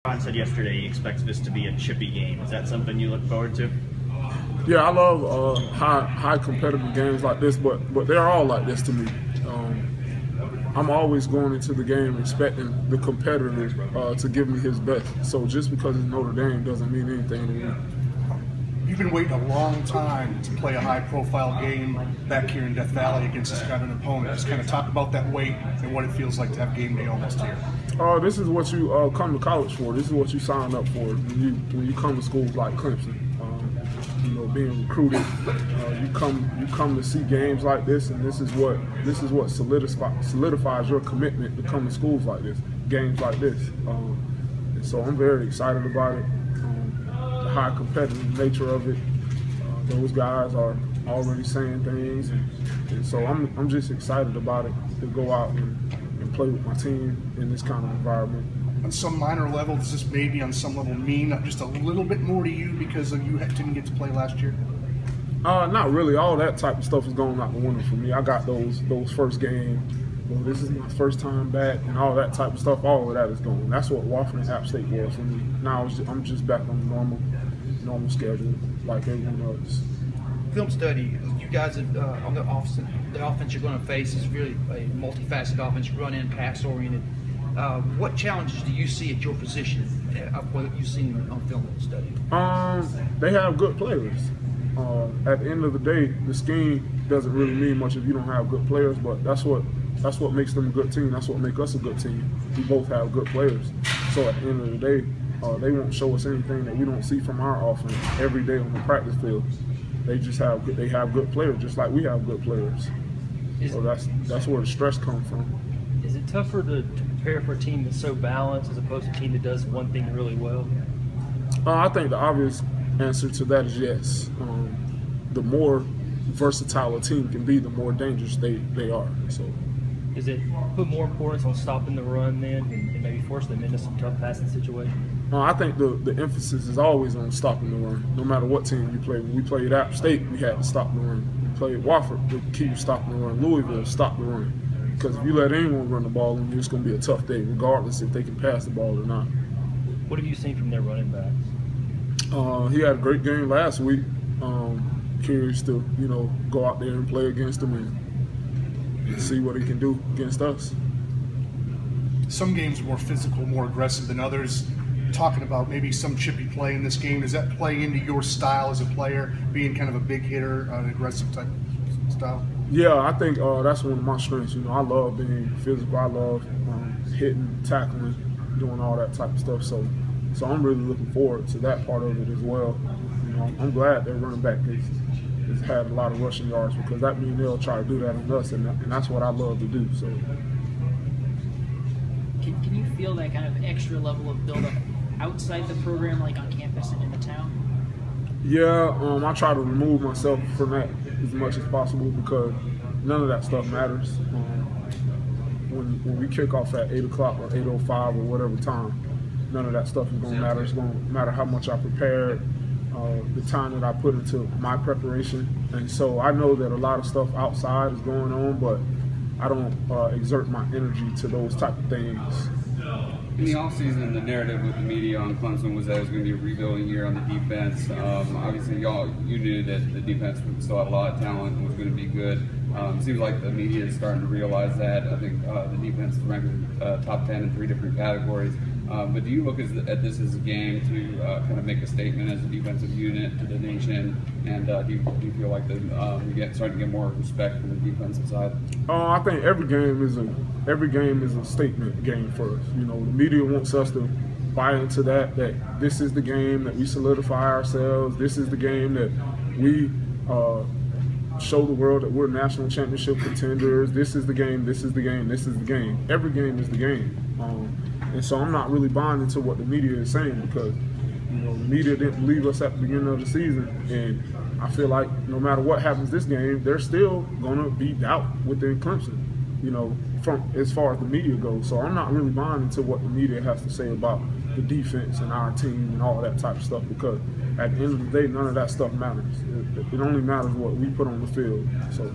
Ron said yesterday he expects this to be a chippy game. Is that something you look forward to? Yeah, I love high competitive games like this, but they're all like this to me. I'm always going into the game expecting the competitor to give me his best. So just because it's Notre Dame doesn't mean anything to me. You've been waiting a long time to play a high-profile game back here in Death Valley against this kind of an opponent. Just kind of talk about that wait and what it feels like to have game day almost here. This is what you come to college for. This is what you sign up for when you come to schools like Clemson. Being recruited, you come to see games like this, and this is what solidifies your commitment to come to schools like this, games like this. And so I'm very excited about it. The high competitive nature of it. Those guys are already saying things, and so I'm just excited about it to go out and play with my team in this kind of environment. On some minor level, does this maybe on some level mean just a little bit more to you because you didn't get to play last year? Not really. All that type of stuff is going out the window for me. I got those first game. Well, this is my first time back, and all that type of stuff. All of that is gone. That's what Wofford and App State was for me. Now I'm just back on the normal schedule like everyone else. Film study. You guys have, on the offense you're going to face is really a multifaceted offense, run in, pass oriented. What challenges do you see at your position of what you've seen on film study? They have good players. At the end of the day, the scheme doesn't really mean much if you don't have good players, but that's what makes them a good team. That's what makes us a good team. We both have good players. So at the end of the day, they won't show us anything that we don't see from our offense every day on the practice field. They have good players, just like we have good players. So that's where the stress comes from. Is it tougher to prepare for a team that's so balanced as opposed to a team that does one thing really well? I think the obvious answer to that is yes. The more versatile a team can be, the more dangerous they are. So, does it put more importance on stopping the run then and maybe force them into some tough passing situations? I think the emphasis is always on stopping the run, no matter what team you play. When we played App State, we had to stop the run. We played Wofford, we keep stopping the run. Louisville, stop the run. Because if you let anyone run the ball, then it's going to be a tough day, regardless if they can pass the ball or not. What have you seen from their running backs? He had a great game last week. Curious to go out there and play against him and see what he can do against us. Some games are more physical, more aggressive than others. Talking about maybe some chippy play in this game, does that play into your style as a player, being kind of a big hitter, an aggressive type style? Yeah, I think that's one of my strengths. I love being physical. I love hitting, tackling, doing all that type of stuff. So I'm really looking forward to that part of it as well. I'm glad their running back has had a lot of rushing yards because that means they'll try to do that on us, and that's what I love to do. So, can you feel that kind of extra level of build-up outside the program, like on campus and in the town? Yeah, I try to remove myself from that as much as possible because none of that stuff matters. When we kick off at 8 o'clock or 8:05 or whatever time, none of that stuff is going to matter. It's going to matter how much I prepared, the time that I put into my preparation. And so I know that a lot of stuff outside is going on, but I don't exert my energy to those type of things. In the offseason, the narrative with the media on Clemson was that it was going to be a rebuilding year on the defense. Obviously, you knew that the defense still had a lot of talent and was going to be good. It seems like the media is starting to realize that. I think the defense is ranked top 10 in 3 different categories. But do you look at this as a game to kind of make a statement as a defensive unit to the nation? And do you feel like we're starting to get more respect from the defensive side? I think every game is a statement game for us. The media wants us to buy into that this is the game that we solidify ourselves. This is the game that we show the world that we're national championship contenders. This is the game. This is the game. This is the game. Every game is the game. And so I'm not really buying into what the media is saying because, the media didn't believe us at the beginning of the season. And I feel like no matter what happens this game, there's still going to be doubt within Clemson, from as far as the media goes. So I'm not really buying into what the media has to say about the defense and our team and all that type of stuff because at the end of the day, none of that stuff matters. It only matters what we put on the field. So.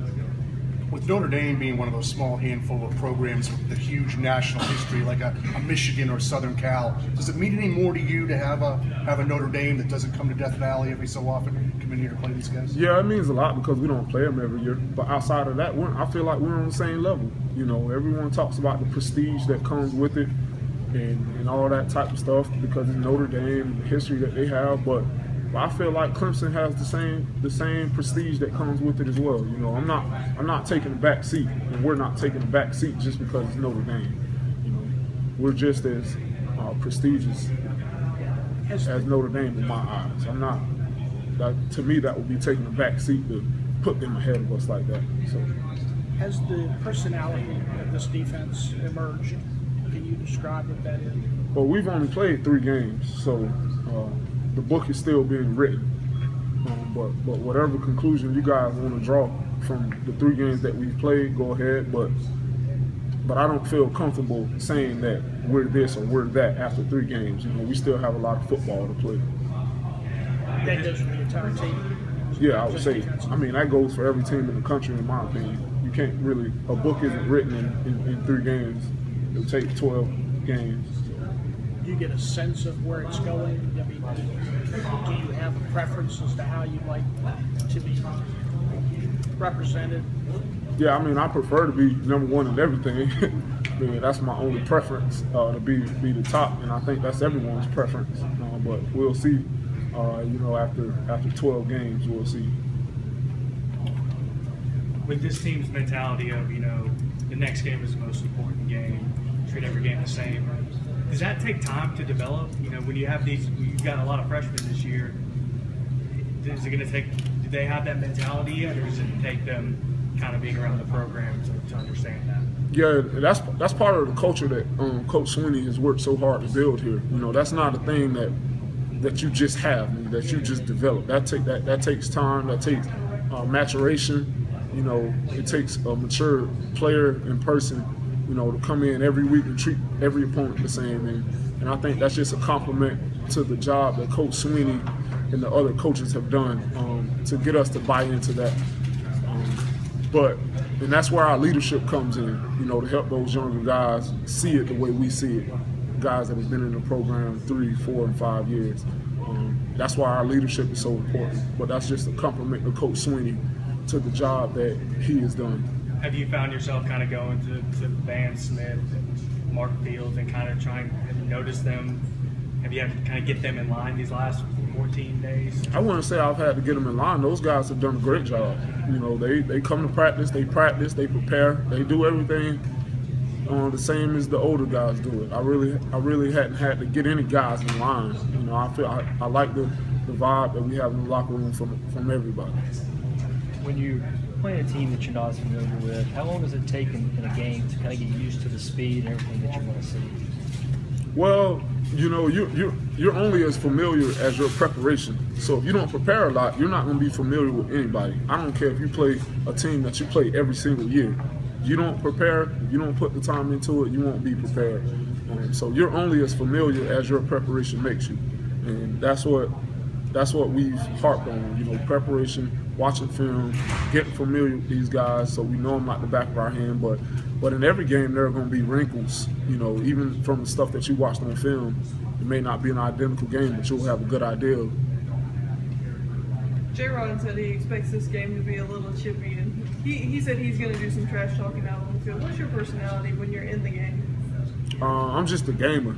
With Notre Dame being one of those small handful of programs with the huge national history, like a Michigan or Southern Cal, does it mean any more to you to have a Notre Dame that doesn't come to Death Valley every so often, come in here to play these guys? Yeah, it means a lot because we don't play them every year. But outside of that, I feel like we're on the same level. You know, everyone talks about the prestige that comes with it and all that type of stuff because it's Notre Dame, the history that they have. But I feel like Clemson has the same prestige that comes with it as well. You know, I'm not taking a back seat, and we're not taking a back seat just because it's Notre Dame. You know, we're just as prestigious as Notre Dame in my eyes. I'm not. To me, that would be taking a back seat to put them ahead of us like that. So, has the personality of this defense emerged? Can you describe what that is? Well, we've only played 3 games, so. The book is still being written, but whatever conclusion you guys want to draw from the 3 games that we've played, go ahead. But I don't feel comfortable saying that we're this or we're that after 3 games. You know, we still have a lot of football to play. That goes for the entire team. Yeah, I would say. I mean, that goes for every team in the country, in my opinion. You can't really. A book isn't written in 3 games. It'll take 12 games. Do you get a sense of where it's going? I mean, do you have a preference as to how you'd like to be represented? Yeah, I mean, I prefer to be #1 in everything. I mean, that's my only preference, to be the top, and I think that's everyone's preference. But we'll see. You know, after 12 games, we'll see. With this team's mentality of, you know, the next game is the most important game, treat every game the same. Does that take time to develop? You know, when you have you've got a lot of freshmen this year, is it going to take, do they have that mentality yet, or does it take them kind of being around the program to understand that? Yeah, that's part of the culture that Coach Sweeney has worked so hard to build here. You know, that's not a thing that you just have, that you just develop. That takes time, that takes maturation. You know, it takes a mature player in person, you know, to come in every week and treat every opponent the same. And I think that's just a compliment to the job that Coach Sweeney and the other coaches have done to get us to buy into that. And that's where our leadership comes in, you know, to help those younger guys see it the way we see it, guys that have been in the program 3, 4, and 5 years. That's why our leadership is so important. But that's just a compliment to Coach Sweeney to the job that he has done. Have you found yourself kind of going to Van Smith and Mark Fields and kind of trying to notice them? Have you had to kind of get them in line these last 14 days? I wouldn't say I've had to get them in line. Those guys have done a great job. You know, they come to practice, they prepare, they do everything the same as the older guys do it. I really hadn't had to get any guys in line. You know, I like the vibe that we have in the locker room from everybody. When you playing a team that you're not as familiar with, how long does it take in a game to kind of get used to the speed and everything that you're going to see? Well, you know, you're only as familiar as your preparation. So if you don't prepare a lot, you're not going to be familiar with anybody. I don't care if you play a team that you play every single year. You don't prepare, you don't put the time into it, you won't be prepared. So you're only as familiar as your preparation makes you, and that's what we've harped on. You know, preparation, watching film, getting familiar with these guys so we know them like the back of our hand. But in every game there are going to be wrinkles. You know, even from the stuff that you watched on film, it may not be an identical game, but you'll have a good idea. J-Rod said he expects this game to be a little chippy, and he said he's going to do some trash talking out on the field. What's your personality when you're in the game? I'm just a gamer.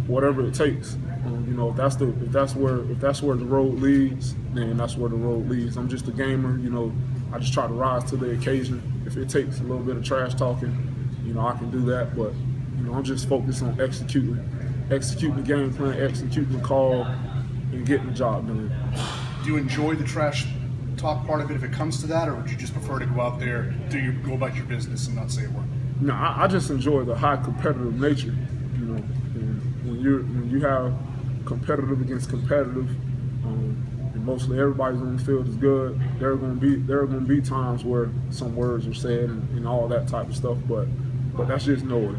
Whatever it takes. You know, if that's where the road leads, then that's where the road leads. I'm just a gamer. You know, I just try to rise to the occasion. If it takes a little bit of trash talking, you know, I can do that. But you know, I'm just focused on executing the game plan, executing the call, and getting the job done. Do you enjoy the trash talk part of it if it comes to that, or would you just prefer to go out there, go about your business and not say a word? No, I just enjoy the high competitive nature. You know, and when you have competitive against competitive, and mostly everybody's on the field is good. There are going to be times where some words are said and all that type of stuff, but that's just noise.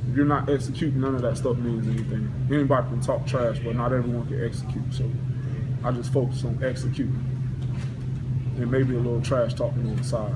If you're not executing, none of that stuff means anything. Anybody can talk trash, but not everyone can execute. So I just focus on executing. and maybe a little trash talking on the side.